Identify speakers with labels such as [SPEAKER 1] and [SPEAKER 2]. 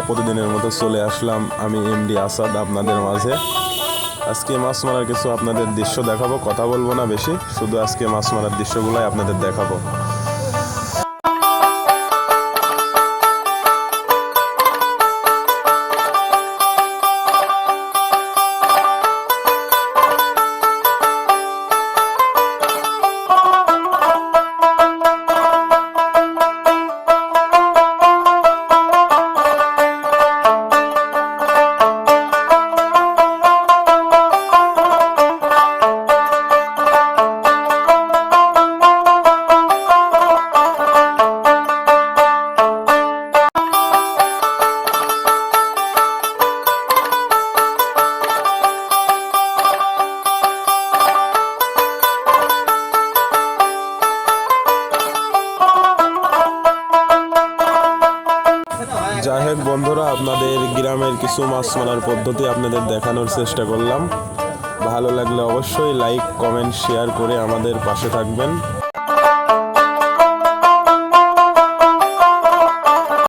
[SPEAKER 1] প্রতিদিনের মতো চলে আসলাম আমি এমডি আসাদ আপনাদের মাঝে। আজকে মাছ মারার কিছু আপনাদের দৃশ্য দেখাবো, কথা বলবো না বেশি, শুধু আজকে মাছ মারার দৃশ্যগুলোই আপনাদের দেখাবো। যাই হোক বন্ধুরা, আপনাদের গ্রামের কিছু মাছ মারার পদ্ধতি আপনাদের দেখানোর চেষ্টা করলাম। ভালো লাগলে অবশ্যই লাইক, কমেন্ট, শেয়ার করে আমাদের পাশে থাকবেন।